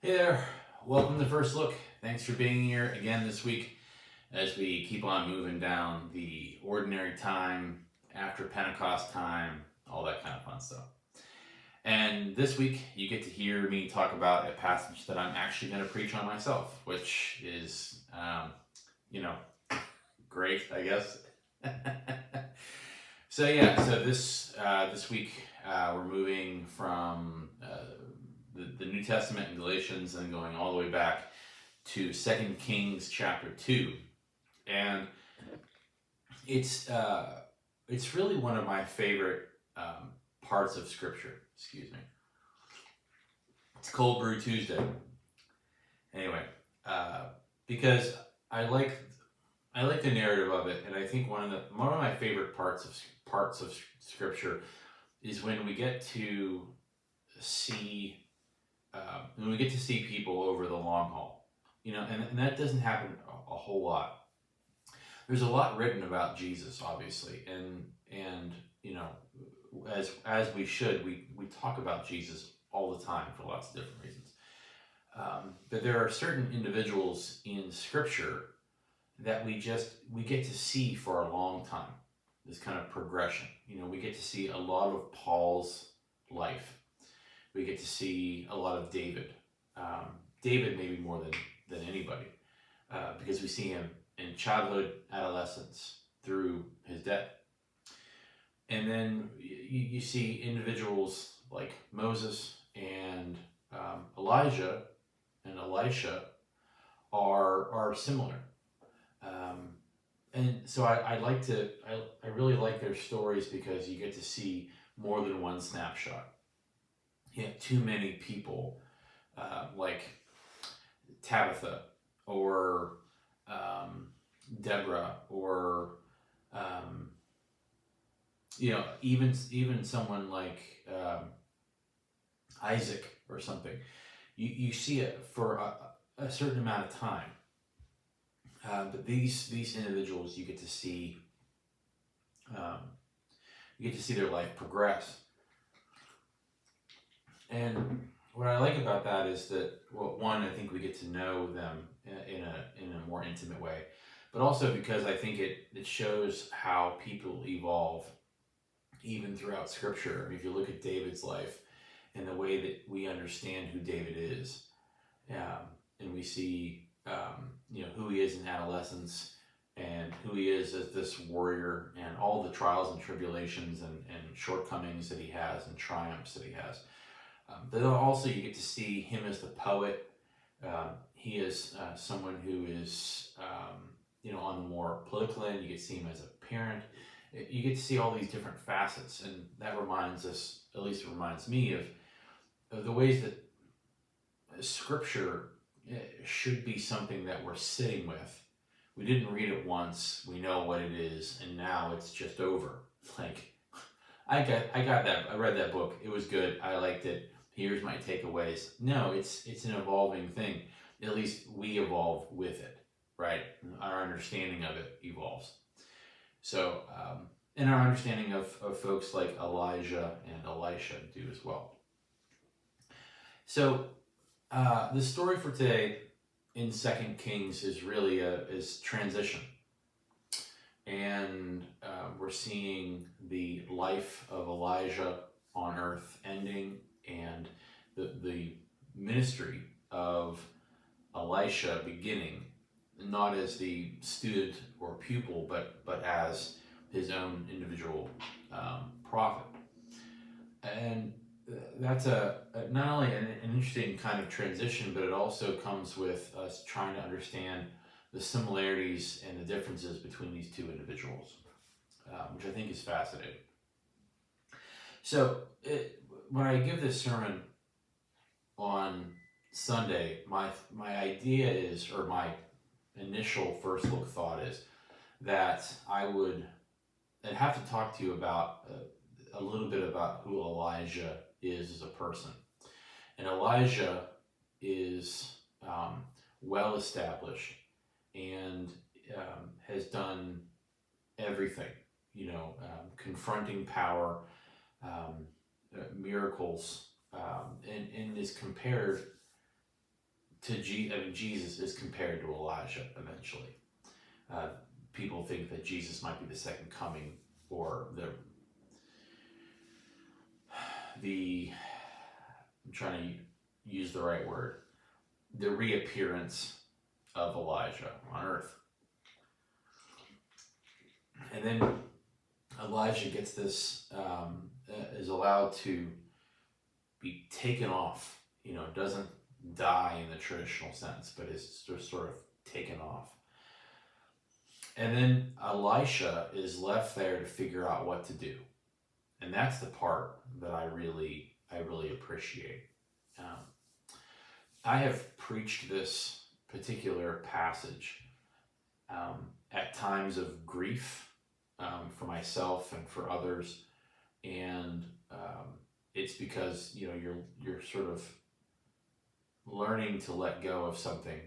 Hey there, welcome to First Look. Thanks for being here again this week as we keep on moving down the ordinary time, after Pentecost time, all that kind of fun stuff. And this week, you get to hear me talk about a passage that I'm actually going to preach on myself, which is, you know, great, I guess. So week we're moving from the New Testament and Galatians and going all the way back to Second Kings chapter 2, and it's really one of my favorite parts of Scripture. Excuse me. It's Cold Brew Tuesday. Anyway, because I like I like the narrative of it, and I think one of my favorite parts of Scripture is see when we get to see people over the long haul, and that doesn't happen a whole lot. There's a lot written about Jesus, obviously, and as we talk about Jesus all the time for lots of different reasons. But there are certain individuals in Scripture that we get to see for a long time. This kind of progression. We get to see a lot of Paul's life. We get to see a lot of David. David maybe more than anybody, because we see him in childhood, adolescence, through his death. And then you see individuals like Moses and Elijah and Elisha are similar. And so I really like their stories because you get to see more than one snapshot. You have too many people like Tabitha or Deborah or even someone like Isaac or something. You see it for a certain amount of time, but these individuals you get to see their life progress. And what I like about that is that, well, one, I think we get to know them in a more intimate way, but also because I think it shows how people evolve even throughout Scripture. I mean, if you look at David's life and the way that we understand who David is, and we see who he is in adolescence and who he is as this warrior and all the trials and tribulations and shortcomings that he has and triumphs that he has. But also you get to see him as the poet. He is someone who is, on the more political end. You get to see him as a parent. You get to see all these different facets, and that reminds us, at least it reminds me of the ways that Scripture should be something that we're sitting with. We didn't read it once, we know what it is, and now it's just over. Like, I got that. I read that book. It was good. I liked it. Here's my takeaways. No, it's an evolving thing. At least we evolve with it, right? Our understanding of it evolves. So, and our understanding of folks like Elijah and Elisha do as well. So, the story for today in Second Kings is really is transition, and we're seeing the life of Elijah on earth ending, and the ministry of Elisha beginning, not as the student or pupil, but as his own individual prophet. And that's not only an interesting kind of transition, but it also comes with us trying to understand the similarities and the differences between these two individuals, which I think is fascinating. So when I give this sermon on Sunday, my idea is, or my initial first look thought is, that I'd have to talk to you about a little bit about who Elijah is as a person. And Elijah is well established and has done everything, confronting power, miracles, and is compared Jesus is compared to Elijah eventually. Uh, People think that Jesus might be the second coming, or the I'm trying to use the right word, the reappearance of Elijah on earth. And then Elijah gets this, is allowed to be taken off, doesn't die in the traditional sense, but is just sort of taken off. And then Elisha is left there to figure out what to do. And that's the part that I really appreciate. Um, I have preached this particular passage at times of grief for myself and for others, and it's because you're sort of learning to let go of something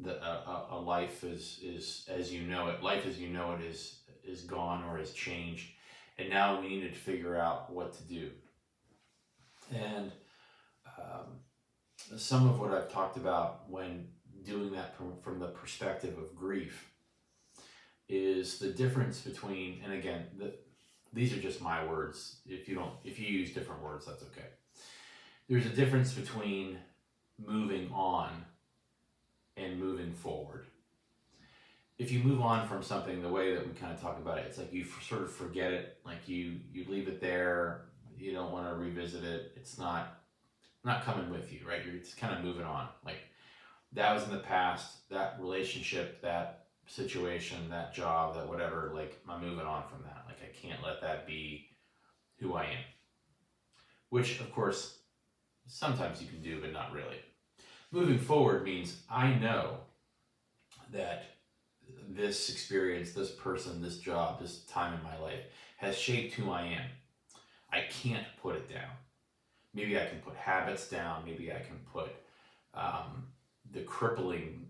that a life is as you know it. Life as you know it is gone or has changed, and now we need to figure out what to do. And some of what I've talked about when doing that from the perspective of grief is the difference between, and again, these are just my words. If you use different words, that's okay. There's a difference between moving on and moving forward. If you move on from something, the way that we kind of talk about it, it's like you sort of forget it, like you leave it there, you don't want to revisit it, it's not coming with you, right? You're just kind of moving on. Like, that was in the past, that relationship, that situation, that job, that whatever, like, I'm moving on from that. Like, I can't let that be who I am. Which, of course, sometimes you can do, but not really. Moving forward means I know that this experience, this person, this job, this time in my life has shaped who I am. I can't put it down. Maybe I can put habits down. Maybe I can put the crippling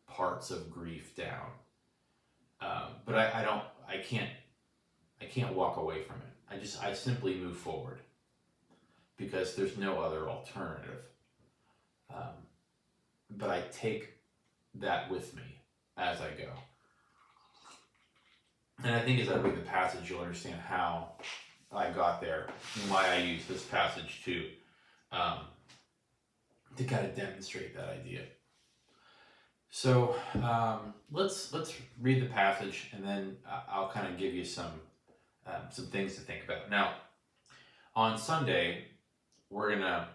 parts of grief down. But I can't walk away from it. I simply move forward because there's no other alternative. But I take that with me as I go. And I think as I read the passage, you'll understand how I got there and why I use this passage to kind of demonstrate that idea. So let's read the passage, and then I'll kind of give you some things to think about. Now, on Sunday, we're gonna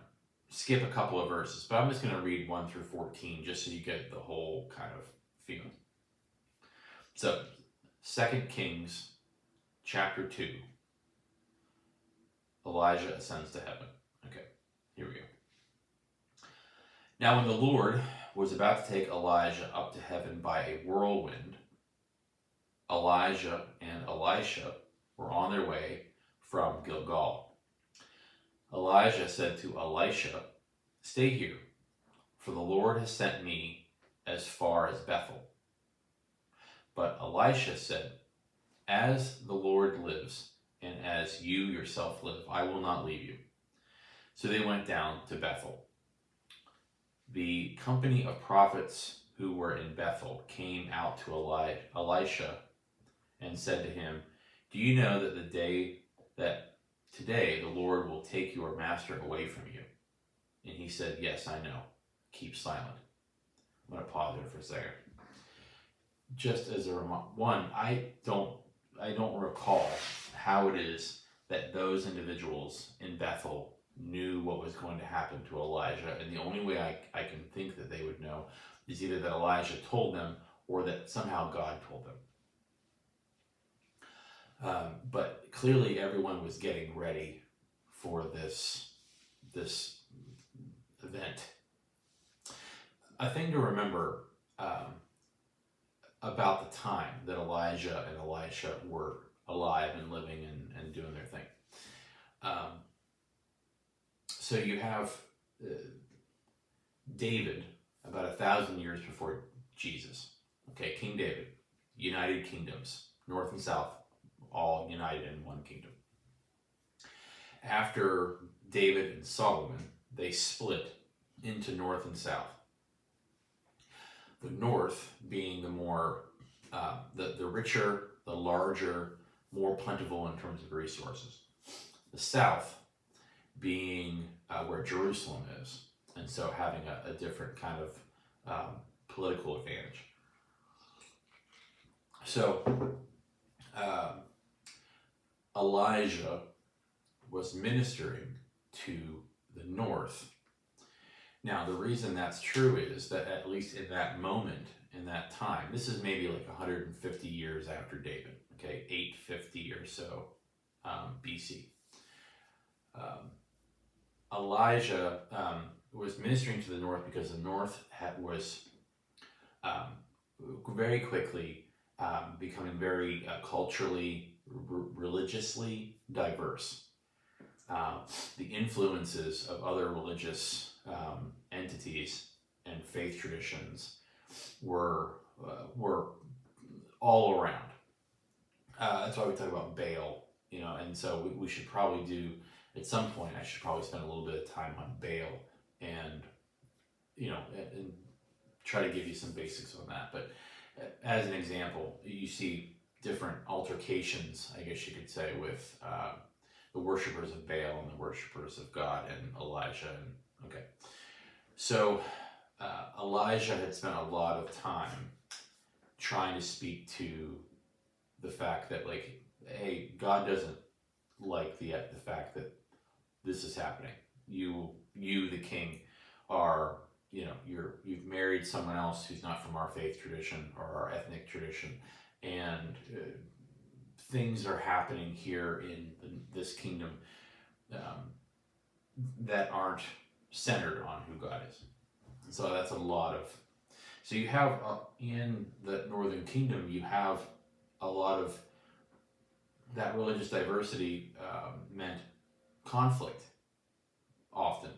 skip a couple of verses, but I'm just gonna read 1 through 14 just so you get the whole kind of feeling. So, 2 Kings chapter 2. Elijah ascends to heaven. Okay, here we go. Now when the Lord was about to take Elijah up to heaven by a whirlwind, Elijah and Elisha were on their way from Gilgal. Elijah said to Elisha, "Stay here, for the Lord has sent me as far as Bethel." But Elisha said, "As the Lord lives, and as you yourself live, I will not leave you." So they went down to Bethel. The company of prophets who were in Bethel came out to Elisha and said to him, "Do you know that today the Lord will take your master away from you?" And he said, "Yes, I know. Keep silent." I'm going to pause there for a second. Just as a reminder, I don't recall how it is that those individuals in Bethel knew what was going to happen to Elijah, and the only way I can think that they would know is either that Elijah told them or that somehow God told them. But clearly everyone was getting ready for this event. A thing to remember about the time that Elijah and Elisha were alive and living and doing their thing. So you have David about 1,000 years before Jesus. Okay, King David, United Kingdoms, North and South, all united in one kingdom. After David and Solomon, they split into north and south. The north being the more, the richer, the larger, more plentiful in terms of resources. The south being where Jerusalem is, and so having a different kind of political advantage. So Elijah was ministering to the north. Now, the reason that's true is that at least in that moment, in that time, this is maybe like 150 years after David, okay, 850 or so BC. Elijah was ministering to the north because the north was very quickly becoming very culturally, religiously diverse. The influences of other religious entities and faith traditions were all around. That's why we talk about Baal, and so we should probably do, at some point, I should probably spend a little bit of time on Baal and, and try to give you some basics on that. But as an example, you see different altercations, I guess you could say, with the worshipers of Baal and the worshipers of God and Elijah. So Elijah had spent a lot of time trying to speak to the fact that, like, hey, God doesn't like the fact that this is happening. You, the king, are, you've married someone else who's not from our faith tradition or our ethnic tradition, and things are happening here in this kingdom that aren't centered on who God is. So that's a lot of. So you have in the northern kingdom, you have a lot of that religious diversity meant conflict often,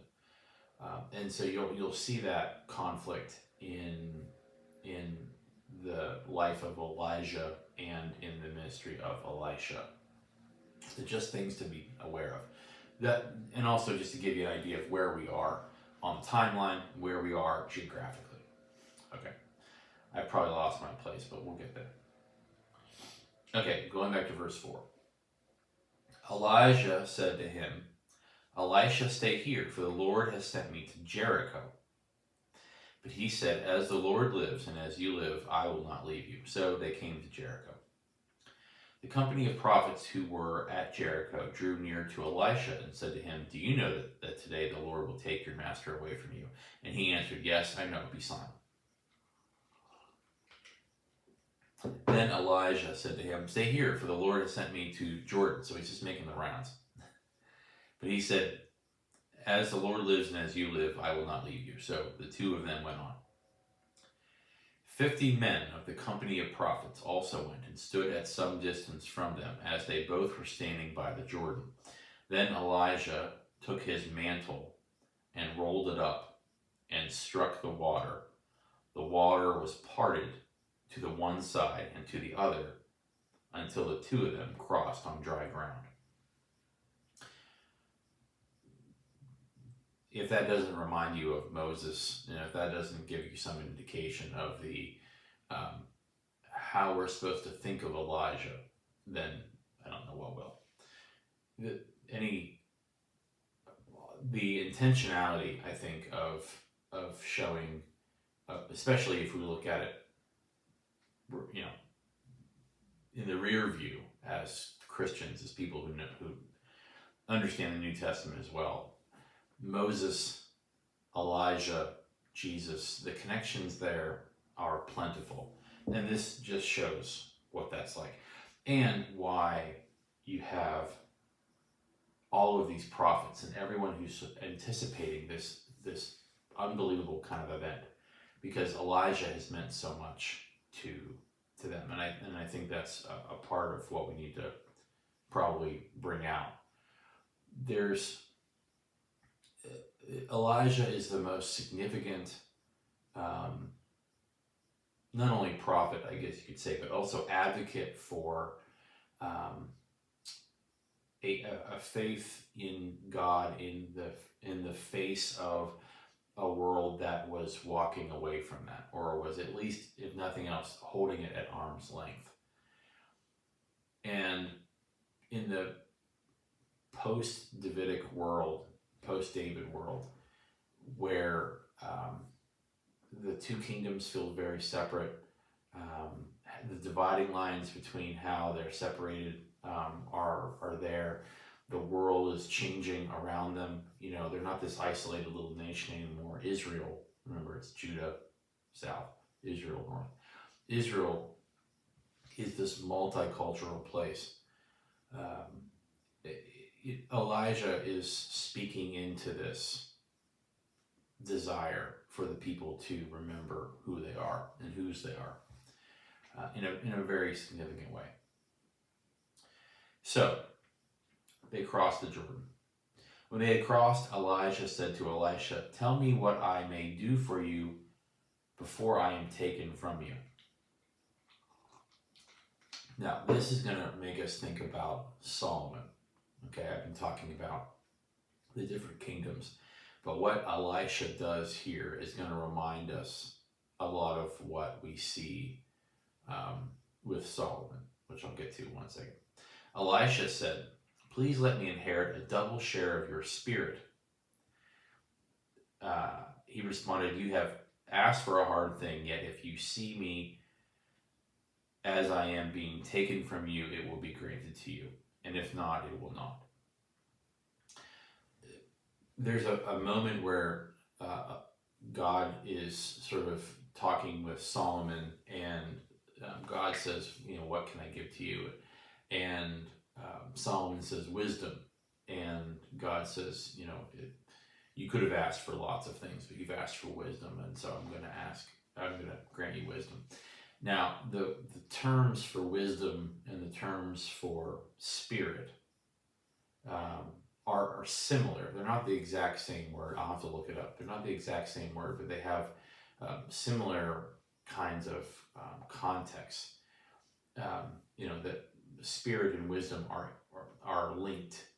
and so you'll see that conflict in the life of Elijah and in the ministry of Elisha. So just things to be aware of. That, and also just to give you an idea of where we are on the timeline, where we are geographically. Okay, I probably lost my place, but we'll get there. Okay, going back to verse 4. Elijah said to him, Elisha, stay here, for the Lord has sent me to Jericho. But he said, as the Lord lives, and as you live, I will not leave you. So they came to Jericho. The company of prophets who were at Jericho drew near to Elisha and said to him, do you know that today the Lord will take your master away from you? And he answered, yes, I know, be silent. Then Elijah said to him, stay here, for the Lord has sent me to Jordan. So he's just making the rounds. But he said, as the Lord lives and as you live, I will not leave you. So the two of them went on. 50 men of the company of prophets also went and stood at some distance from them, as they both were standing by the Jordan. Then Elijah took his mantle and rolled it up and struck the water. The water was parted to the one side and to the other until the two of them crossed on dry ground. If that doesn't remind you of Moses, and if that doesn't give you some indication of the how we're supposed to think of Elijah, then I don't know what will. The intentionality, I think, of showing, especially if we look at it, in the rear view as Christians, as people who understand the New Testament as well. Moses, Elijah, Jesus, the connections there are plentiful. And this just shows what that's like. And why you have all of these prophets and everyone who's anticipating this unbelievable kind of event. Because Elijah has meant so much to them. And I think that's a part of what we need to probably bring out. Elijah is the most significant, not only prophet, I guess you could say, but also advocate for a faith in God in the face of a world that was walking away from that, or was at least, if nothing else, holding it at arm's length. And in the post-Davidic world, post-David world, where the two kingdoms feel very separate, the dividing lines between how they're separated are there. The world is changing around them. You know, they're not this isolated little nation anymore. Israel, remember, it's Judah south, Israel north. Israel is this multicultural place. Elijah is speaking into this desire for the people to remember who they are and whose they are in a very significant way. So they crossed the Jordan. When they had crossed, Elijah said to Elisha, "Tell me what I may do for you before I am taken from you." Now, this is going to make us think about Solomon. Okay, I've been talking about the different kingdoms, but what Elisha does here is going to remind us a lot of what we see with Solomon, which I'll get to in 1 second. Elisha said, "Please let me inherit a double share of your spirit." He responded, "You have asked for a hard thing, yet if you see me as I am being taken from you, it will be granted to you. And if not, it will not." There's a moment where God is sort of talking with Solomon, and God says, "You know, what can I give to you?" And Solomon says, "Wisdom." And God says, "You know, you could have asked for lots of things, but you've asked for wisdom, and so I'm going to grant you wisdom." Now, the terms for wisdom and the terms for spirit are similar. They're not the exact same word. I'll have to look it up. They're not the exact same word, but they have similar kinds of contexts. You know, that spirit and wisdom are linked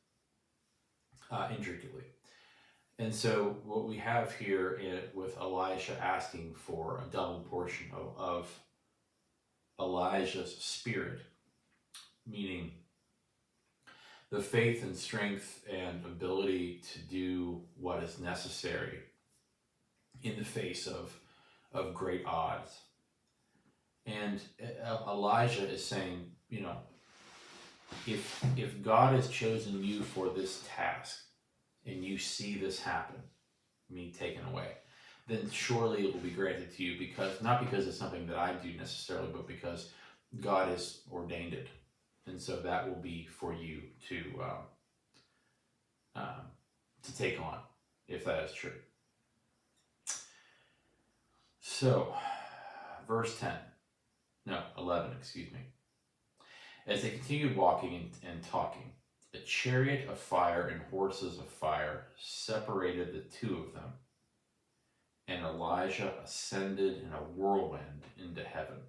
intricately. And so what we have here with Elisha asking for a double portion of Elijah's spirit, meaning the faith and strength and ability to do what is necessary in the face of great odds. And Elijah is saying, you know, if God has chosen you for this task and you see this happen, me taken away, then surely it will be granted to you, because not because it's something that I do necessarily, but because God has ordained it. And so that will be for you to take on, if that is true. So, verse 11, excuse me. As they continued walking and talking, a chariot of fire and horses of fire separated the two of them, and Elijah ascended in a whirlwind into heaven.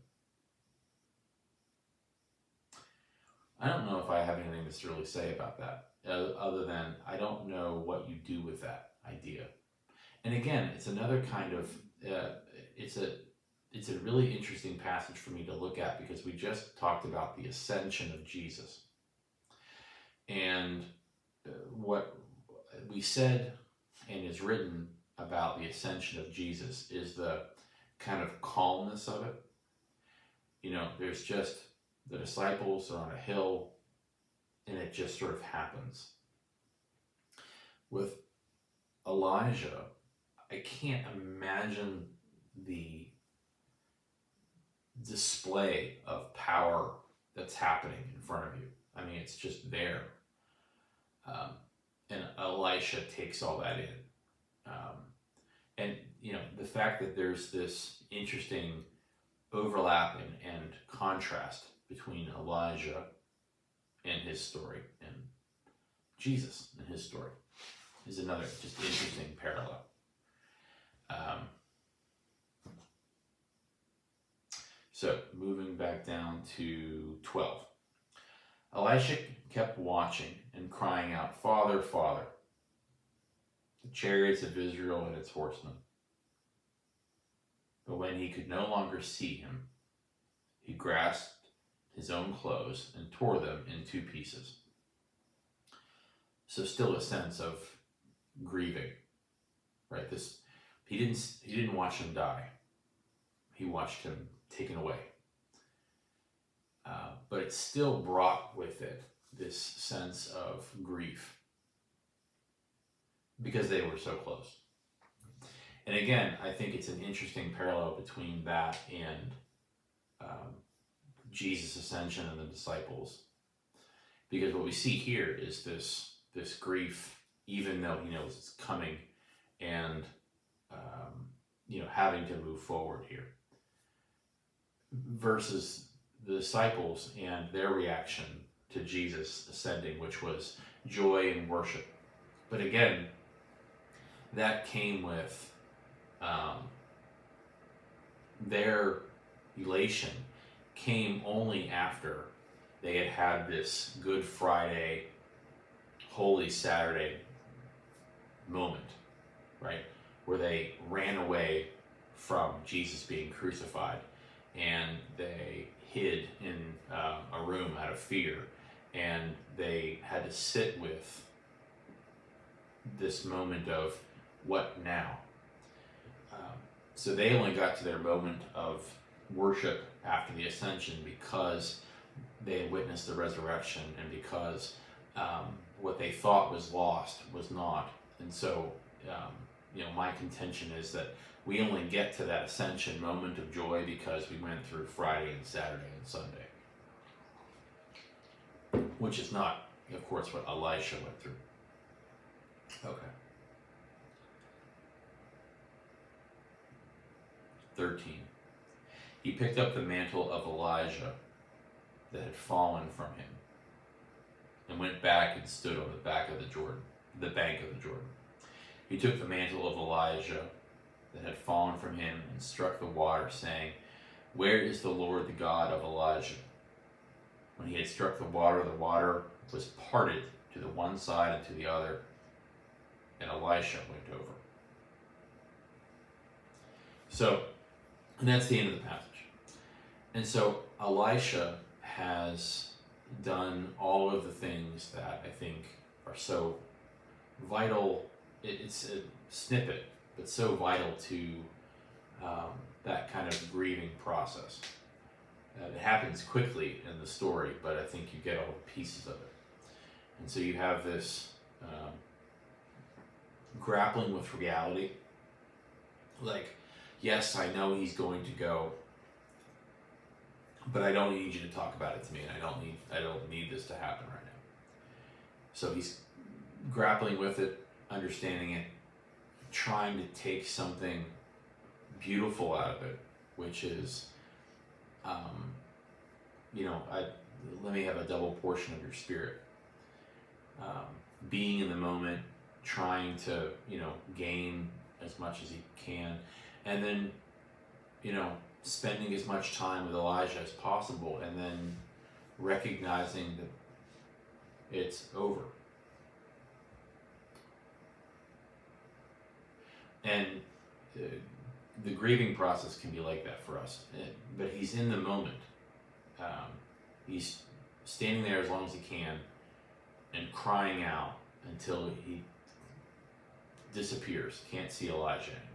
I don't know if I have anything to really say about that, other than I don't know what you do with that idea. And again, it's another kind of, it's a really interesting passage for me to look at, because we just talked about the ascension of Jesus. And what we said and is written about the ascension of Jesus is the kind of calmness of it. You know, there's just the disciples are on a hill, and it just sort of happens. With Elijah, I can't imagine the display of power that's happening in front of you. I mean, it's just there. And Elisha takes all that in. And, you know, the fact that there's this interesting overlap and contrast between Elijah and his story and Jesus and his story is another just interesting parallel. So moving back down to 12. Elisha kept watching and crying out, "Father, Father." the chariots of Israel and its horsemen. But when he could no longer see him, he grasped his own clothes and tore them in two pieces. So still a sense of grieving, right? He didn't watch him die. He watched him taken away. But it still brought with it this sense of grief because they were so close. And again, I think it's an interesting parallel between that and Jesus' ascension and the disciples. Because what we see here is this grief, even though he knows it's coming, and having to move forward here, versus the disciples and their reaction to Jesus ascending, which was joy and worship. But again, that came with their elation came only after they had had this Good Friday, Holy Saturday moment, right? Where they ran away from Jesus being crucified, and they hid in a room out of fear, and they had to sit with this moment of what now? So they only got to their moment of worship after the ascension because they had witnessed the resurrection, and because what they thought was lost was not. And so, my contention is that we only get to that ascension moment of joy because we went through Friday and Saturday and Sunday, which is not, of course, what Elisha went through. Okay. 13. He picked up the mantle of Elijah that had fallen from him, and went back and stood on the bank of the Jordan. He took the mantle of Elijah that had fallen from him and struck the water, saying, "Where is the Lord, the God of Elijah?" When he had struck the water was parted to the one side and to the other, and Elisha went over. So, and that's the end of the passage. And so Elisha has done all of the things that I think are so vital. It's a snippet, but so vital to that kind of grieving process. It happens quickly in the story, but I think you get all the pieces of it. And so you have this grappling with reality. Like, yes, I know he's going to go, but I don't need you to talk about it to me, and I don't need this to happen right now. So he's grappling with it, understanding it, trying to take something beautiful out of it, which is, let me have a double portion of your spirit. Being in the moment, trying to, gain as much as he can, and then, spending as much time with Elijah as possible, and then recognizing that it's over. And the grieving process can be like that for us, but he's in the moment. He's standing there as long as he can and crying out until he disappears, can't see Elijah anymore.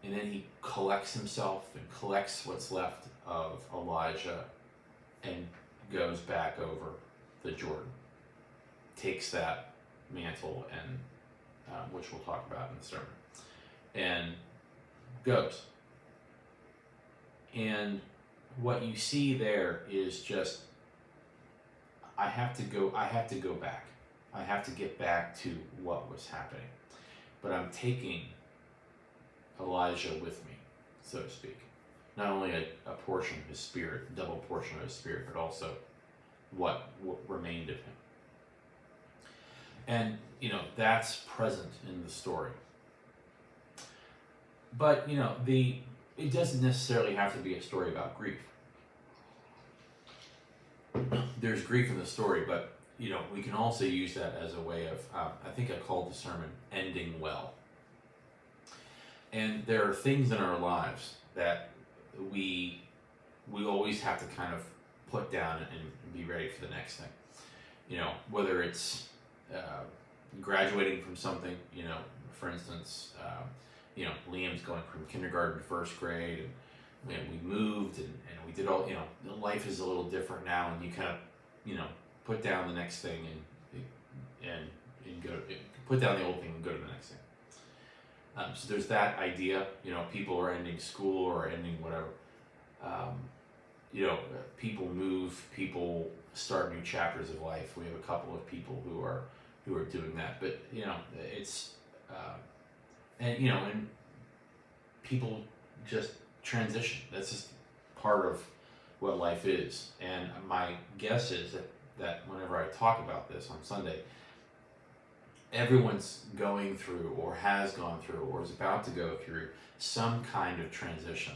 And then he collects himself and collects what's left of Elijah and goes back over the Jordan, takes that mantle, and which we'll talk about in the sermon, and goes. And what you see there is just, I have to go back. I have to get back to what was happening. But I'm taking Elijah with me, so to speak. Not only a portion of his spirit, double portion of his spirit, but also what remained of him. And, that's present in the story. But, it doesn't necessarily have to be a story about grief. There's grief in the story, but we can also use that as a way of, I think I called the sermon "Ending Well." And there are things in our lives that we always have to kind of put down and be ready for the next thing. Whether it's graduating from something, for instance, Liam's going from kindergarten to first grade, and we moved and we did all, life is a little different now, and you kind of, put down the next thing and go, put down the old thing and go to the next thing. So there's that idea, people are ending school or ending whatever. People move, people start new chapters of life. We have a couple of people who are doing that, but it's and people just transition. That's just part of what life is. And my guess is that whenever I talk about this on Sunday, everyone's going through or has gone through or is about to go through some kind of transition.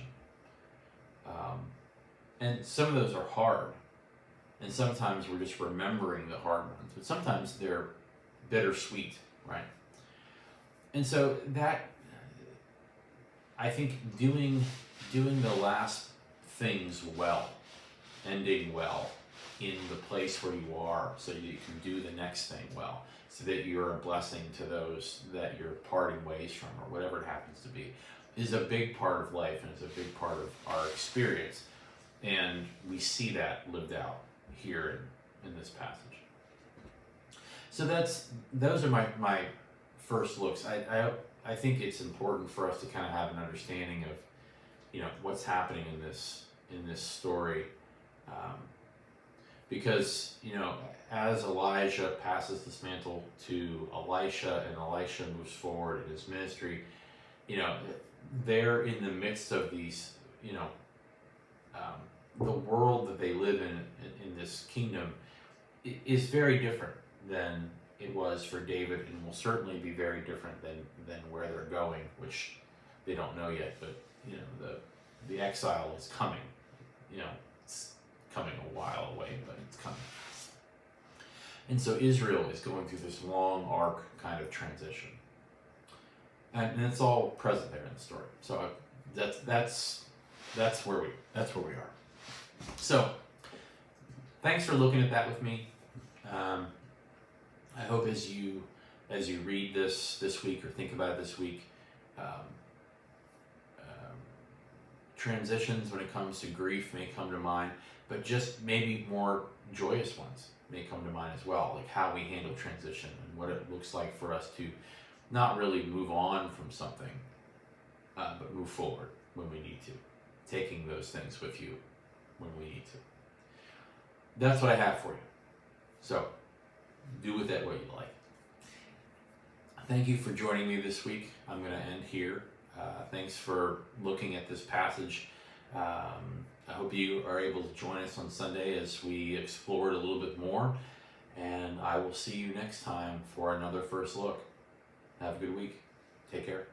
And some of those are hard. And sometimes we're just remembering the hard ones, but sometimes they're bittersweet, right? And so that, I think doing the last things well, ending well in the place where you are so you can do the next thing well, so that you're a blessing to those that you're parting ways from, or whatever it happens to be, is a big part of life, and it's a big part of our experience. And we see that lived out here in this passage. So those are my first looks. I think it's important for us to kind of have an understanding of what's happening in this story, because as Elijah passes this mantle to Elisha, and Elisha moves forward in his ministry, they're in the midst of these, the world that they live in this kingdom is very different than it was for David, and will certainly be very different than where they're going, which they don't know yet. But the exile is coming. It's coming a while away, but it's coming. And so Israel is going through this long arc kind of transition, and it's all present there in the story. So that's where we are. So thanks for looking at that with me. I hope as you read this week, or think about it this week, transitions when it comes to grief may come to mind, but just maybe more joyous ones may come to mind as well, like how we handle transition and what it looks like for us to not really move on from something, but move forward when we need to, taking those things with you when we need to. That's what I have for you. So do with that what you like. Thank you for joining me this week. I'm going to end here. Thanks for looking at this passage. I hope you are able to join us on Sunday as we explore it a little bit more. And I will see you next time for another First Look. Have a good week. Take care.